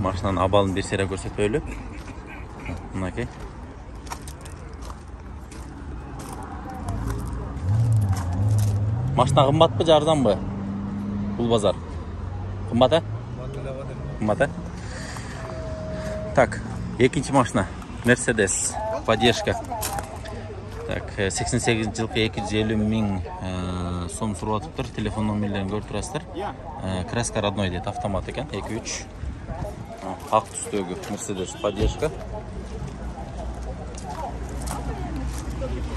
машинанын абалын бир сыйра көрсөтөлү. Мынакей. Машина кымбатпы, арзанбы? Бул базар. Кымбат, а? Кымбат, а? Так, экинчи машина. Mercedes, поддержка. Так, 88 жылкы 250 миң сом суруп атыптыр. Телефон номерлерин көрүп турасыздар. Краска родной дейт, автомат экен. 2-3. Ак түстөгү Mercedes поддержка.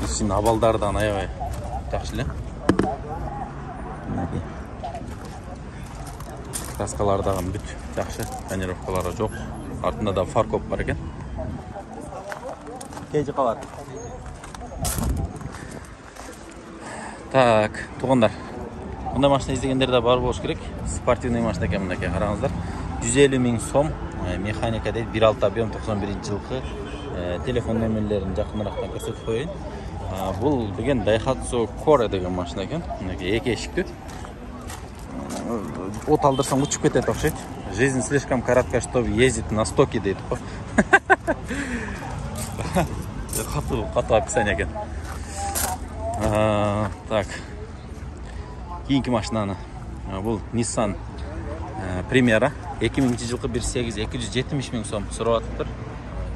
Ишин абалдардан аябай жакшы эле. Краскалар дагы бүт жакшы, тонировкалары жок. Артында да фаркоп бар экен. Кейжи калат. Так, тугандар. Мындай машина издегендер да бар болуш керек. Спортивный машина экен мынакей, караңыздар. 150 миң сом, механика дейт, 1.6 объем 91 жылкы. Телефон номерлерин жакыныраактан көрсөтүп коеюн. Бул деген Daihatsu Core деген машина экен. Мынакей 2 эшиктүү. От алдырсаң учуп кетет окшойт. Жизнь слишком коротка, чтобы ездить на стоке дейт го. Катуу описание экен. Так. Кийинки машинаны. Бул Nissan Primera 2000-жылкы 1.8 270 миң сом суруп атыптыр.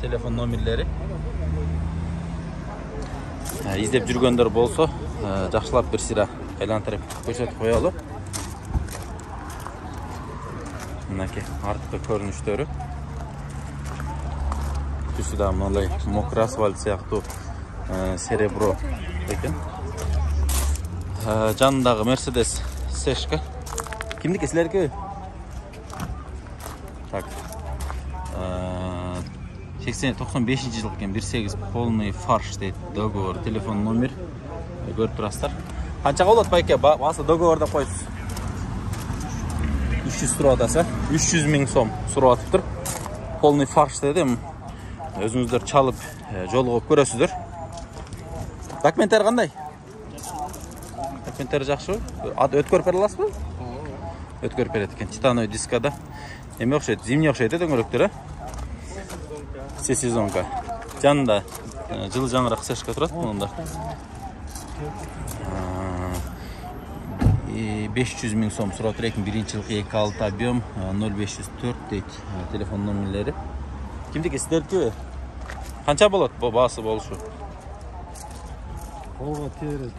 Телефон номерлери. Издеп жүргөндөр болсо, жакшылап бир сыйра айлантырып көрсөтүп коелу. Мынакей арткы көрүнүштөрү. Түсү да мындай мокрый асфальт сыяктуу серебро экен. Жанындагы Mercedes Сешка. Кимдики силерге? Так. 95 жылкы экен 1.8 полный фарш дейт. Договор, телефон номер көрүп турасыздар. Канчага болот байке? Басы договорда коюсуз. 300 туруп атасы. 300 миң сом суруп атыптыр. Полный фарш дедим. Өзүңүздөр чалып жолго көрөсүздөр. Документтер кандай? Документтер жакшыбы? Өткөрүп бере аласызбы? Өткөрүп берет экен. Титановый дискада. Эме окшойт, зимний окшойт дөңгөлөктөр, Все сезонка. Жанында жылы жаңыраак Сешка турат мында. 500 миң сом суруп атыр экен. Биринчи жылкы 2.6 объем 0504 дейт. Телефон номерлери. Кимдики силердики? Канча болот баасы болушу? Колго тиери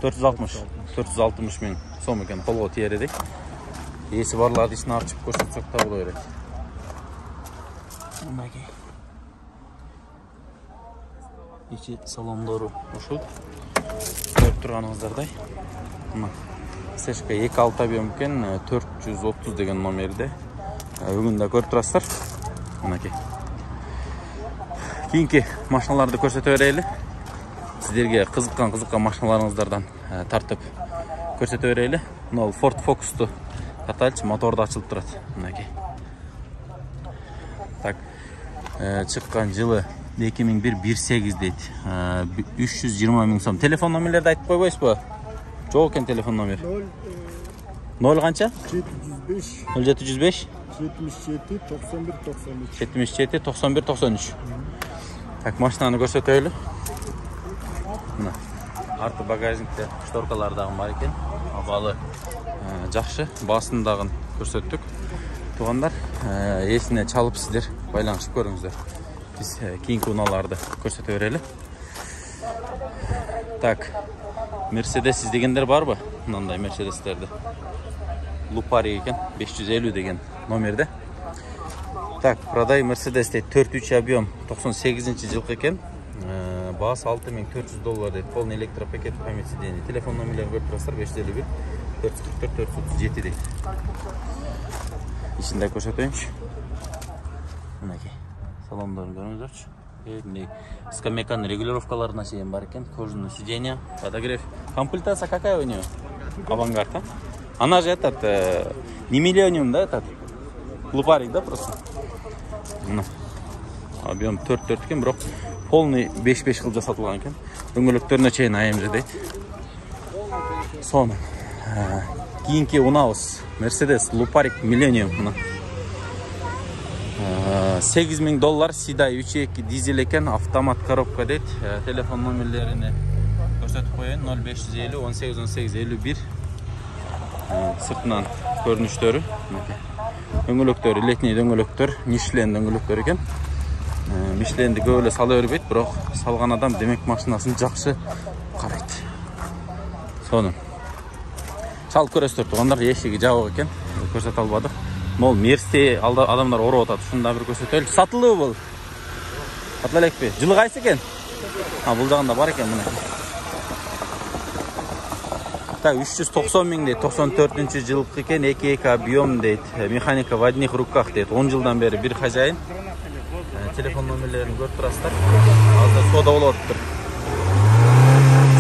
460 миң сом экен колго тиери дейт. Эси барларды ичин ачып көрсөтсөк да боло берет. Мынакей. Ичи салондору ушул. Көрүп турганыңыздардай. Мына Сешка 2.6 объем экен, 430 деген номерде. Бүгүндө көрүп турасыздар. Мынакей. Кийинки машиналарды көрсөтө берели. Сиздерге кызыккан машиналарыңыздардан тартып көрсөтө берели. Мына Ford Focus'ту тартайлычы, моторду ачылып турат. Мынакей. Так. Чыккан жылы 2001 1.8 дейт. 320 миң сом. Телефон номерлерди айтып койбойсузбу? Жок экен телефон номер. 0 канча? 0705 77 91 93. Так, машинаны көрсөтөлү. Мына арты багажникте шторкалар дагы бар экен. Абалы жакшы, баасын дагы көрсөттүк. Тугандар, эсине чалып сиздер байланышып көрүңүздөр. Биз кийинки унааларды көрсөтө берели. Так, Mercedes издегендер барбы? Мындай Mercedes'терди. Lupari экен, 550 деген номерде. Так, продай Mercedes дейт, 4.3 объем 98 жылкы экен. Баасы $6400 дейт. Полный электропакет, память сидений. Телефон номерлерин көрүп турасыздар, 551 444 437 дейт. Ичинде көрсөтөйүнчү. Мынакей. Салондорун көрүңүздөрчү. Скамейканын регулировкаларына чейин бар экен. Кожаное сиденье, подогрев. Комплектация какая у нее? Авангард, а? Она же этот не миллениум, да, этот лупарик, да, просто? Ну, объем 4 экен, бирок полный 5-5 кылып жасатылган экен. Дөңгөлөктөрүнө чейин AMG дейт. Сону кийинки унаабыз Mercedes Luparik Millennium. $8.000 Siday 3.2 dizel eкен, автомат коробка дейт. Telefon номерлерини көрсөтүп коеюн. 0550 18 18 51. Сыртынан көрүнүштөрү. Дөңгөлөктөрү летний дөңгөлөктөр, Michelin дөңгөлөктөр экен. Michelin'ди көп эле сала бербейт, бирок салган адам демек машинасын жакшы карайт. Сонун. Чалып көрөсүздөр туугандар, эшиги жабык экен. Көрсөтө албадык. Мол мерсте адамдар ороп атат. Ушунда бир көрсөтөлү. Сатылуу бул. Сатыла элекпи? Жылы кайсы экен? Бул жагында бар экен мына. Так, 390 миң дейт. 94-жылкы экен, 2.2 объем дейт. Механика в одних руках дейт. 10 жылдан бери бир хажайын. Телефон номерлерин көрүп турасыздар. Азыр сода болуп атыптыр.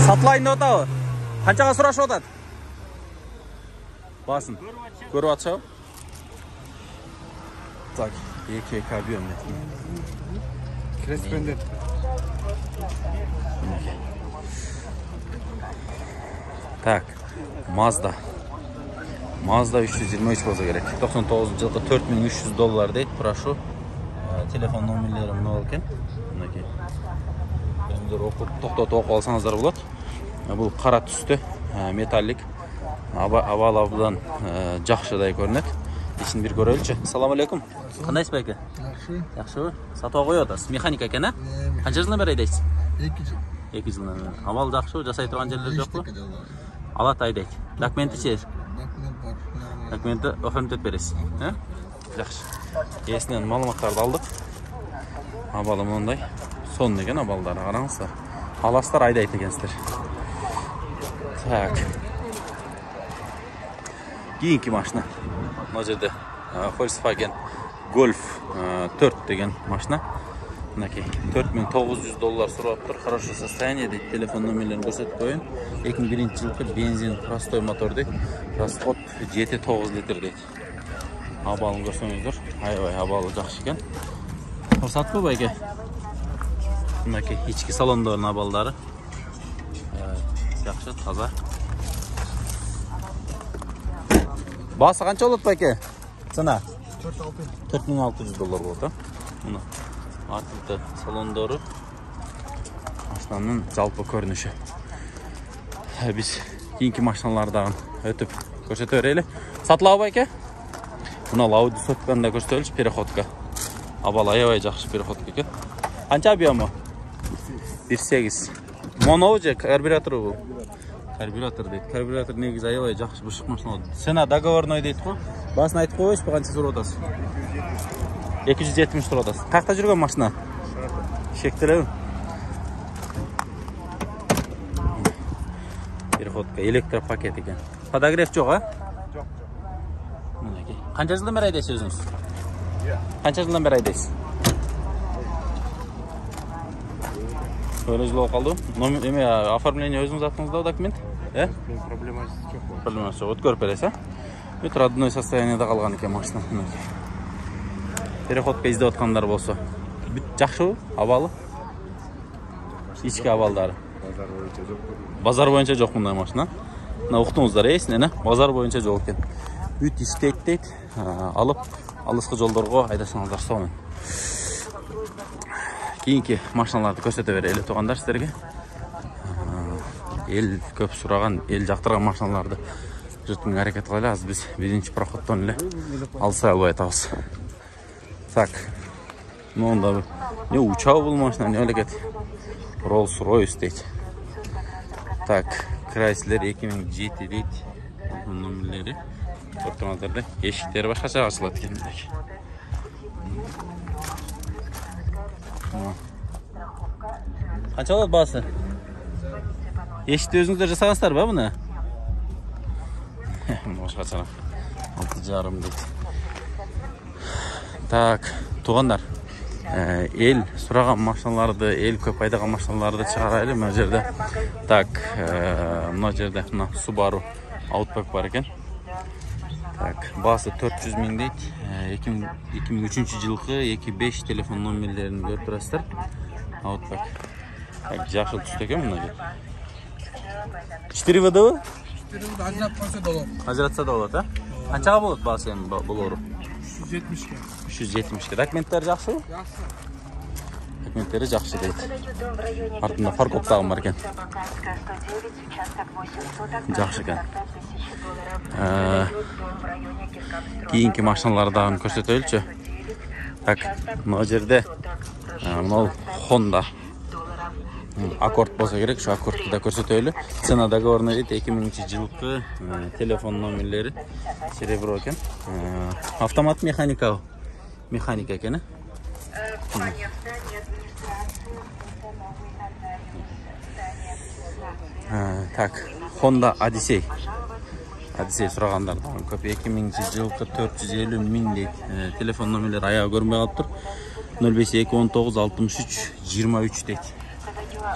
Сатылайын деп атабы? Канчага сурашып атат? Басын. Көрүп атышабы? Так, 2.2 объем дейт. Креспендет. Так, Mazda 323 болса керек. 99-жылкы $4.300 дейт. Прошу. Телефон номерлери мына экен. Мынакей. Өзүңдөр окуп, токтотуп окуп алсаңыздар болот. Бул кара түстө, металлик. Абал-абдан жакшыдай көрүнөт. Ишин бир көрөлүчү. Ассаламу алейкум. Кандайсыз байке? Жакшы. Жакшыбы? Сатып коюп атасыз. Механика экен, а? Канча жылдан бери айдайсыз? 2 жыл. 2 жылдан бери. Абал жакшыбы? Жасай турган жерлер жокпу? Алат айдайт. Документи-чи? Документ бар. Документти оформдеп бересиз, э? Жакшы. Эсинен маалыматтарды алдык. Абалы мындай. Сонун экен абалдары, караңыздар. Аластар айдайт экенсиздер. Так. Кийинки машина. Мына жерде Volkswagen Golf 4 деген машина. Мынакей $4.900 сураптыр. Хорошо состояние дейт. Телефон номерлерин көрсөтүп коюн. 2001-жылкы бензин простой мотор дейт. Расход 7-9 литр дейт. Абалын көрсөңүздөр. Аябай абалы жакшы экен. Урсатпы байке? Мынакей ички салондордун абалдары. Жакшы, таза. Басы канча болот байке? Цена? $4.600 болот, а? Мына артында салондору. Машинанын жалпы көрүнүшү. Биз кийинки машиналардан өтүп көрсөтө берели. Сатылабы байке? Мына Audi сотканда көрсөтөлүчү, переходка. Абал аябай жакшы переходка экен. Канча объему? 1.8. Монобу же карбюратору бул? Карбюратор дейт. Карбюратор негизи аябай жакшы бышык машина болот. Цена договорной дейт го. Басын айтып коебузбу, канча сурап атасыз? 270 сурап атасыз. Какта жүргөн машина? Шектелеби? Переходка, электропакет экен. Подогрев жок, а? Жок. Мынакей. Канча жылдан бери айдайсыз өзүңүз? Канча жылдан бери айдайсыз? Öyle jыл болуп калды. Номер эме оформление өзүңүз атыңызда документ? Проблемасы жок. Проблемасы жок. Өткөрүп бересиз, а? Бүт родной состояниеда калган экен машина. Переходка издеп аткандар болсо. Бүт жакшыбы? Абалы? Ички абалдары. Базар боюнча жок. Базар боюнча жок мындай машина. Мына уктуңуздар, эсинен, базар боюнча жок экен. Бүт иштейт дейт. Алып алыскы жолдорго айдасаңыздар сонун. Кийинки машиналарды көрсөтө берели туугандар сиздерге. Эл көп сураган, эл жактырган машиналарды жүртүңгө аракет кылайлы. Азыр биз биринчи проходдон эле алсай албай атабыз. Так. Монда не учабы бул машина, не элекет. Rolls-Royce дейт. Так, Chrysler 2007 дейт. Номерлери. Көрүп эшиктери башкача ачылат экен. Канча болот баасы? Эшикти өзүңүздөр жасагансыздарбы буну? Башкача 6,5 дейт. Так, туугандар. Эл сураган машиналарды, эл көп айдаган машиналарды чыгарайлы мына жерде. Так, мына жерде мына Subaru Outback бар экен. Так, баасы 400 миң дейт. 2003-жылкы 2.5 телефон номерлерин көрүп турасыздар. Outback. Так, жакшы түстө экен мына жер. 4 ВДбы? 4 ажыратпаса да болот. Ажыратса да болот, а? Канчага болот баасы эми болору? 370'ke. 370'ke. Документтері жақсы? Жақсы. Документтері жақсы дейді. Артында паркоп тағым бар екен. Жақсы екен. Кейінгі машиналардан көрсетелікші. Так, мына жерде мынау Honda Accord болса керек, шу Accord'ты да көрсетелі. Цена договорына дейді 2000 жылғы телефон номерлері серебро екен. Автомат механика екен. Так, Honda Odyssey сұрағандардан көп. 2000 жылғы 450 000 дейді. Телефон номерлері аяғы көрмей қалып тұр. 052196323 дейді.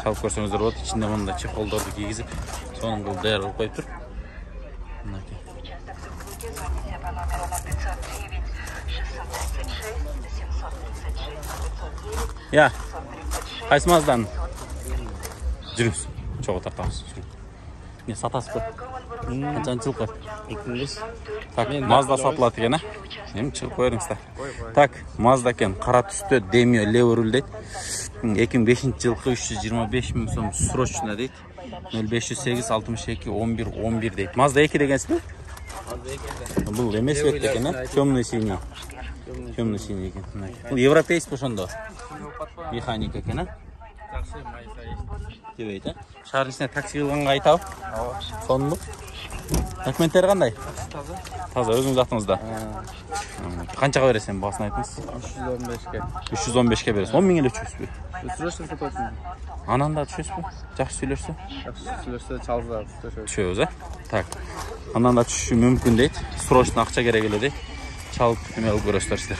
Шалып көрсеңіздер болады. Ішінде мұнда чехолдарды кигізіп, соның бұл даяр қылып қойып тұр. Я, қайсымаздан жүріңіз. Çoğu tartağız. Ne satası bu? Kaçan çılgı? 25. Tak, Mazda satıladı gene. Neyim çıkıp koyarыңыздар. Tak, Mazda ken, qara түсті демио левый дейді. 2005 жылғы 325 000 сом срочно дейді. 0508 62 11 11 дейді. Mazda 2 дегенсіз бе? Бұл емес бет екен, темный синий. Темный синий екен. Бұл европейский бұл сонда. Механика екен, Девейді. Шарынысына такси қылғанға айтау. Сонлық. Документтері қандай? Таза, өзіңіз ақтыңызда. Қаншаға бересен басын айтыңыз? 315'ke. 315'ke бересен. 10 000 елі түшесіз бе? Sürüyorsun fotoğrafını. Ананда түшесіз бе? Жақсы сөйлерсі? Жақсы sürüyorsa çaldılar. Түшесіз, ә? Так. Ананда түші мүмкін дейді. Срочно ақша керек еледі. Чалып емел көресіздер.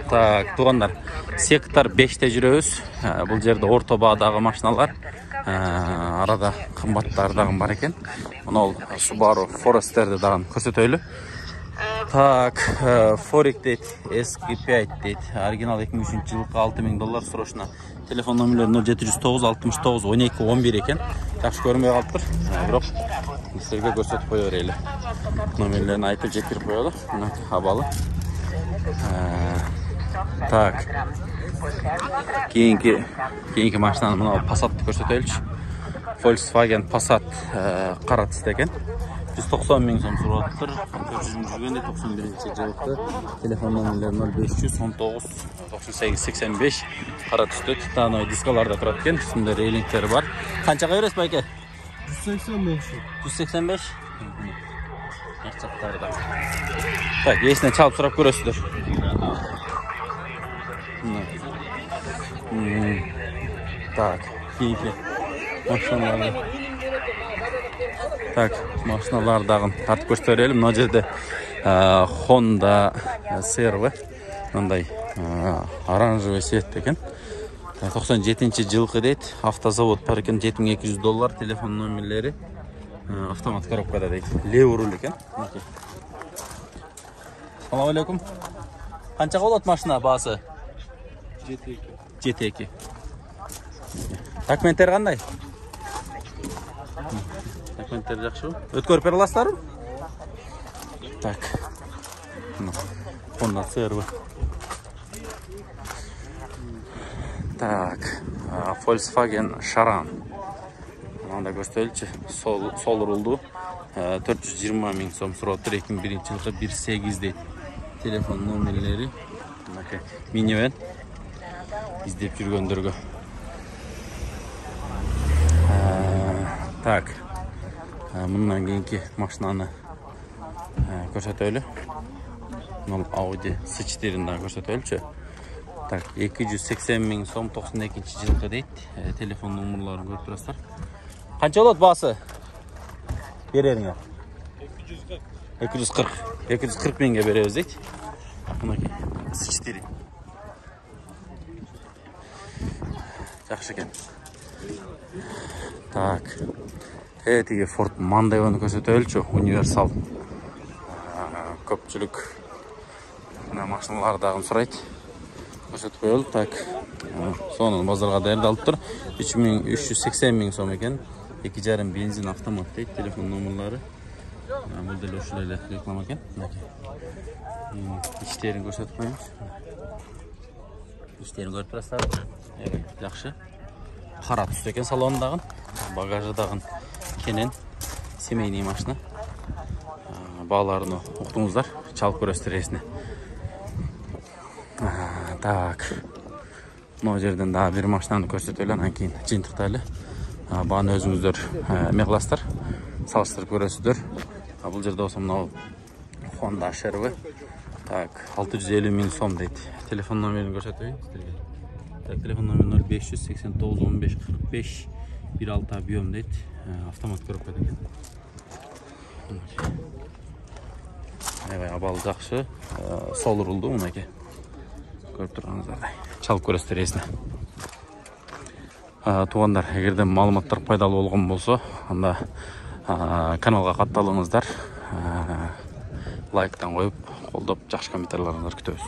Так, туғандар. Сектор 5-те жүрөбүз. Бұл жерде орто бағадағы машиналар. Арада қымбаттардағы бар екен. Ол Subaru Forester'ді дағын көрсетөйлі. Так, Форик дейді, SG5 дейді. Оригинал 2003 жылғы $6000 срочно. Телефон номерлері 0709 69 12 11 екен. Жақсы көрмей қалып тұр. Бірақ сіздерге көрсетіп қой өрелі. Номерлерін айтып жеткіріп қойады. Хабалы. Так. Кейінгі машинаны мынау Passat'ты көрсетелікші. Volkswagen Passat қара түсті екен. 190 000 сом сұрап тұр. 400 жүргенде 91 жылғы. Телефон номерлері 0500 19 98 85 қара түсті. Титановый дискаларда тұрады екен. Үстінде рейлингтері бар. Қаншаға бересіз байке? 185. 185. Ақсақтарда. Так, есіне чалып сұрап көресіздер. Так, кейінгі машиналарды. Так, машиналардағын тартып көрсетелім. Мына жерде Honda CR-ві. Мындай оранжевый цвет екен. 97 жылғы дейді. Автозавод бар екен. $7200. Телефон номерлері. Автомат коробкада дейді. Левый руль екен. Салам алейкум. Қаншаға болады машина басы? GT2. Документтері қандай? Документтері жақсы ғой. Өткөріп бере аласыздар? Так. Honda CR-ві. Так. Volkswagen Charan. Мында көрсетелікші. Сол рулду. 420 000 сом сұрап тұр. 2001 жылғы 1.8 дейді. Телефон номерлері. Минивэн. İzdеп жүргендерге. Так. Мұнан кейінгі машинаны көрсетелі. Бұл Audi S4-ді көрсетелі. Так, 280 000 сом 92 жылғы дейді. Телефон номерларын көріп тұрасыздар. Қанша болады басы? Береріңе. 240 000-ге береміз дейді. Мұнан S4. Жақсы екен. Так. Тетіге Ford Mondeo-ны көрсетелі. Универсал. Көпчілік машиналардағын сұрайды. Көрсетіп қойылды. Так. Соның базарға дайындалып тұр. 380 000 сом екен. 2,5 бензин автомат дейді. Телефон номерлары. Бұл дәл ушул эле реклама экен. Иштерин көрсөтүп коебуз. Иштерин көрүп турасыздар. Жакшы. Кара түстө экен салондагы. Багажы дагы кенен. Семейный машина. Бааларын уктуңуздар. Чалып көрөсүздөр эсине. Так. Мына жерден да бир машинаны көрсөтөлү, анан кийин жыйынтыктайлы. Бааны өзүңүздөр эме кыласыздар. Салыштырып көрөсүздөр. Бул жерде болсо мына Honda HR-V. Так, 650 000 сом дейт. Телефон номерин көрсөтөйүн сиздерге. Так, телефон номери 0589 15 45 16 объем дейт. Автомат көрүп койдум экен. Аябай абалы жакшы. Сол рулду мынакей. Көрүп турганыңыздардай. Чалып көрөсүздөр эсине. Туугандар, эгерде маалыматтар пайдалуу болгон болсо, анда каналга катталыңыздар. Лайктан коюп, колдоп, жакшы комментарийлерди күтөбүз.